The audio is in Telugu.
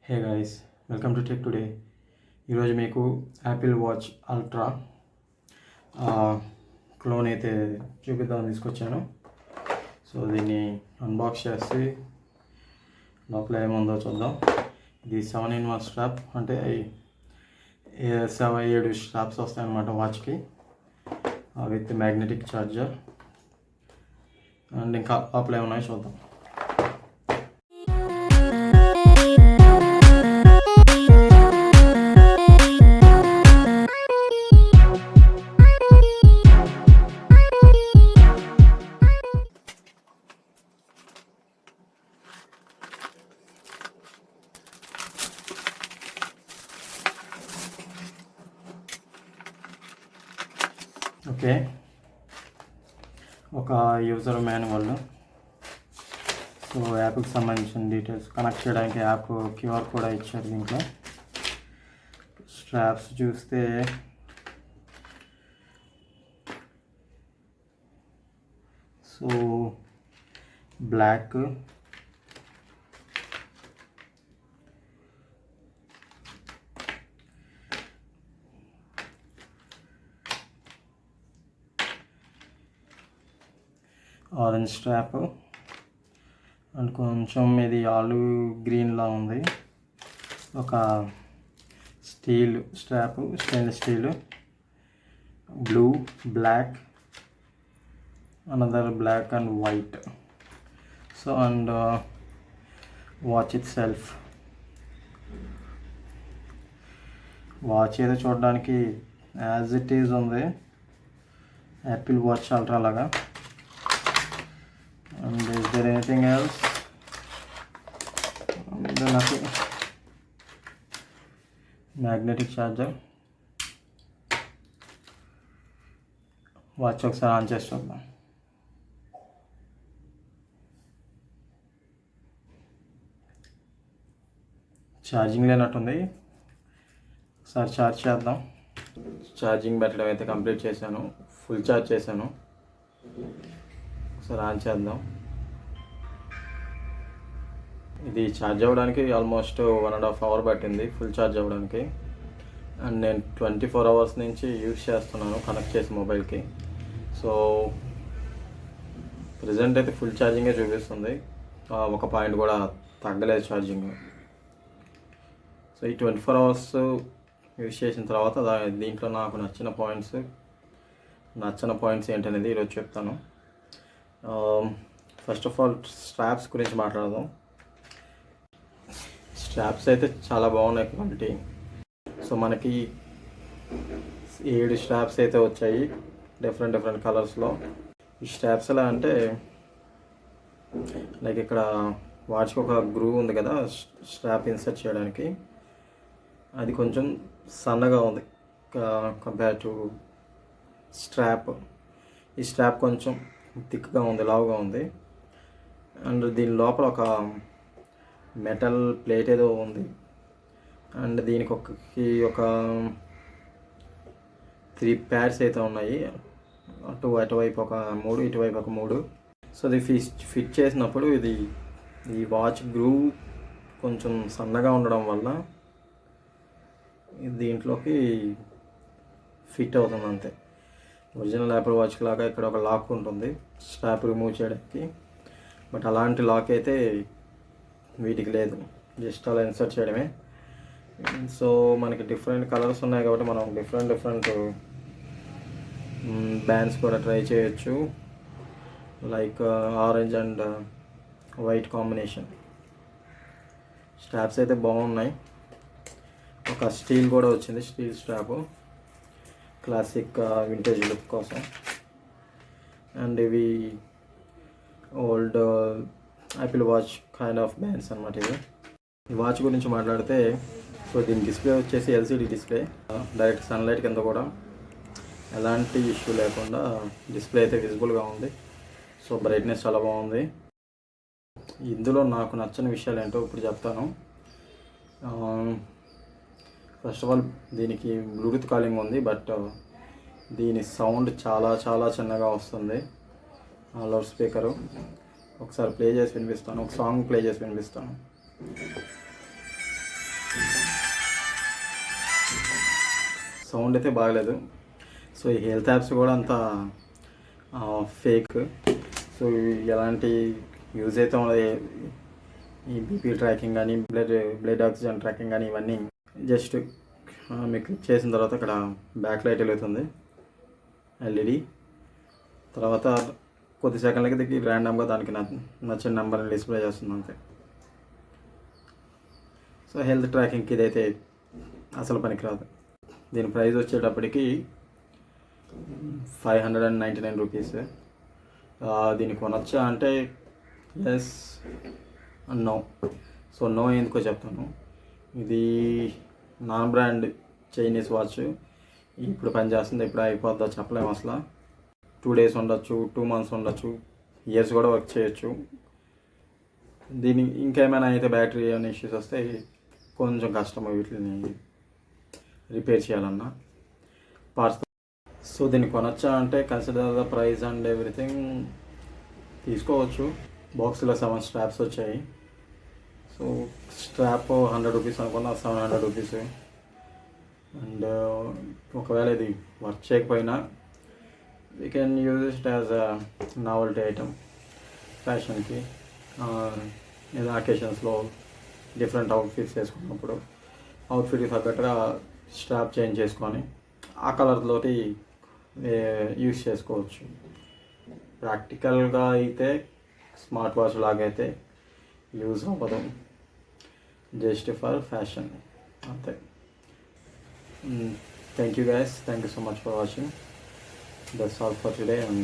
Hey guys, welcome to tech today. ఈరోజు మీకు యాపిల్ వాచ్ అల్ట్రా క్లోన్ అయితే చూపిద్దామని తీసుకొచ్చాను. సో దీన్ని అన్బాక్స్ చేసి లోపల ఏముందో చూద్దాం. ఇది 7-in-1 స్ట్రాప్, అంటే 7 స్ట్రాప్స్ వస్తాయన్నమాట వాచ్కి, విత్ మ్యాగ్నెటిక్ ఛార్జర్. అండ్ ఇంకా లోపల ఏమున్నాయో చూద్దాం. ఓకే, ఒక యూజర్ మాన్యువల్. సో యాప్కి సంబంధించిన డీటెయిల్స్, కనెక్ట్ చేయడానికి యాప్ క్యూఆర్ కూడా ఇచ్చారు దీంట్లో. స్ట్రాప్స్ చూస్తే so black, orange strap, and కొంచెం ఇది ఆలు గ్రీన్లా ఉంది. ఒక steel strap, stainless steel, blue, black, another black and white. So and watch itself. Watch ఏదో చూడడానికి యాజ్ ఇట్ ఈజ్ ఉంది, యాపిల్ వాచ్ అల్ట్రా లాగా. And is there anything else? Nothing. Magnetic charger. వాచ్ ఒకసారి ఆన్ చేసి చూద్దాం. ఛార్జింగ్ లేనట్టుంది, ఒకసారి ఛార్జ్ చేద్దాం. ఛార్జింగ్ పెట్టడం అయితే కంప్లీట్ చేశాను, ఫుల్ ఛార్జ్ చేశాను. ఒకసారి ఆన్ చేద్దాం. ఇది ఛార్జ్ అవ్వడానికి ఆల్మోస్ట్ 1.5 hours పట్టింది ఫుల్ ఛార్జ్ అవ్వడానికి. అండ్ నేను 24 hours నుంచి యూజ్ చేస్తున్నాను కనెక్ట్ చేసి మొబైల్కి. సో ప్రజెంట్ అయితే ఫుల్ ఛార్జింగే చూపిస్తుంది, ఒక పాయింట్ కూడా తగ్గలేదు ఛార్జింగ్. సో ఈ 24 hours యూజ్ చేసిన తర్వాత దీంట్లో నాకు నచ్చిన పాయింట్స్ ఏంటనేది ఈరోజు చెప్తాను. ఫస్ట్ ఆఫ్ ఆల్ స్ట్రాప్స్ గురించి మాట్లాడదాం. స్ట్రాప్స్ అయితే చాలా బాగున్నాయి క్వాలిటీ. సో మనకి 7 స్ట్రాప్స్ అయితే వచ్చాయి డిఫరెంట్ కలర్స్లో. ఈ స్ట్రాప్స్ ఎలా అంటే, లైక్ ఇక్కడ వాచ్కి ఒక గ్రూవ్ ఉంది కదా స్ట్రాప్ ఇన్సర్ట్ చేయడానికి, అది కొంచెం సన్నగా ఉంది కంపేర్ టు స్ట్రాప్. ఈ స్ట్రాప్ కొంచెం థిక్గా ఉంది, లావుగా ఉంది. అండ్ దీని లోపల ఒక మెటల్ ప్లేట్ ఏదో ఉంది. అండ్ దీనికి ఒక 3 pads అయితే ఉన్నాయి, అటువైపు ఒక 3, ఇటువైపు ఒక 3. సో ఇది ఫిట్ చేసినప్పుడు ఈ వాచ్ గ్రూవ్ కొంచెం సన్నగా ఉండడం వల్ల దీంట్లోకి ఫిట్ అవుతుంది అంతే. ఒరిజినల్ యాపిల్ వాచ్ లాగా ఇక్కడ ఒక లాక్ ఉంటుంది స్ట్రాప్ రిమూవ్ చేయడానికి, బట్ అలాంటి లాక్ అయితే వీటికి లేదు, జస్ట్ అలా ఇన్సర్ట్ చేయడమే. సో మనకి డిఫరెంట్ కలర్స్ ఉన్నాయి కాబట్టి మనం డిఫరెంట్ బ్యాండ్స్ కూడా ట్రై చేయొచ్చు, like orange and white combination. Straps అయితే బాగున్నాయి. ఒక స్టీల్ కూడా వచ్చింది, steel strap, classic vintage look కోసం. అండ్ ఇవి old Apple watch kind of wands అనమాట ఇవి. ఈ వాచ్ గురించి మాట్లాడితే, సో దీని డిస్ప్లే వచ్చేసి ఎల్సిడి డిస్ప్లే, డైరెక్ట్ సన్లైట్ కింద కూడా ఎలాంటి ఇష్యూ లేకుండా డిస్ప్లే అయితే విజిబుల్గా ఉంది. సో బ్రైట్నెస్ చాలా బాగుంది. ఇందులో నాకు నచ్చని విషయాలు ఏంటో ఇప్పుడు చెప్తాను. ఫస్ట్ ఆఫ్ ఆల్ దీనికి బ్లూటూత్ కాలింగ్ ఉంది, బట్ దీని సౌండ్ చాలా చిన్నగా వస్తుంది. లౌడ్ స్పీకరు ఒకసారి ప్లే చేసి వినిపిస్తాను, ఒక సాంగ్ ప్లే చేసి వినిపిస్తాను. సౌండ్ అయితే బాగలేదు. సో ఈ హెల్త్ యాప్స్ కూడా అంత ఫేక్. సో ఎలాంటి యూజ్ అయితే ఉన్నది, ఈ బీపీ ట్రాకింగ్ కానీ బ్లడ్ ఆక్సిజన్ ట్రాకింగ్ కానీ ఇవన్నీ జస్ట్ మీకు క్లిక్ చేసిన తర్వాత ఇక్కడ బ్యాక్ లైట్ వెలుగుతుంది ఎల్ఈడి. తర్వాత కొద్ది సెకండ్లకి దీనికి ర్యాండమ్గా దానికి నచ్చిన నెంబర్ని డిస్ప్లే చేస్తుంది అంతే. సో హెల్త్ ట్రాకింగ్కి ఇదైతే అసలు పనికిరాదు. దీని ప్రైస్ వచ్చేటప్పటికి 599 రూపీస్. దీన్ని కొనొచ్చా అంటే yes and no. So no ఎందుకో చెప్తాను. ఇది నాన్ బ్రాండ్ చైనీస్ వాచ్. ఇప్పుడు పనిచేస్తుంది, ఎప్పుడు అయిపోద్దో చెప్పలేము అసలు. 2 days ఉండొచ్చు, 2 months ఉండొచ్చు, ఇయర్స్ కూడా వర్క్ చేయొచ్చు. దీని ఇంకేమైనా అయితే బ్యాటరీ అనే ఇష్యూస్ వస్తే కొంచెం కష్టం వీటిని రిపేర్ చేయాలన్నా పార్ట్స్. సో దీన్ని కొనొచ్చా అంటే consider the price and everything, తీసుకోవచ్చు. బాక్స్లో 7 స్ట్రాప్స్ వచ్చాయి. సో స్ట్రాప్ 100 రూపీస్ అనుకున్నా, 700 రూపీస్. అండ్ ఒకవేళ ఇది వర్క్ చేయకపోయినా we can use it as a novelty item ఫ్యాషన్కి, లేదా అకేషన్స్లో డిఫరెంట్ అవుట్ఫిట్స్ వేసుకున్నప్పుడు అవుట్ఫిట్కి తగ్గట్టుగా స్ట్రాప్ చేంజ్ చేసుకొని ఆ కలర్తోటి యూస్ చేసుకోవచ్చు. ప్రాక్టికల్గా అయితే స్మార్ట్ వాచ్ లాగైతే యూజ్ అవ్వదు, జస్ట్ ఫర్ ఫ్యాషన్ అంతే. Thank you guys, thank you so much for watching. That's all for today, and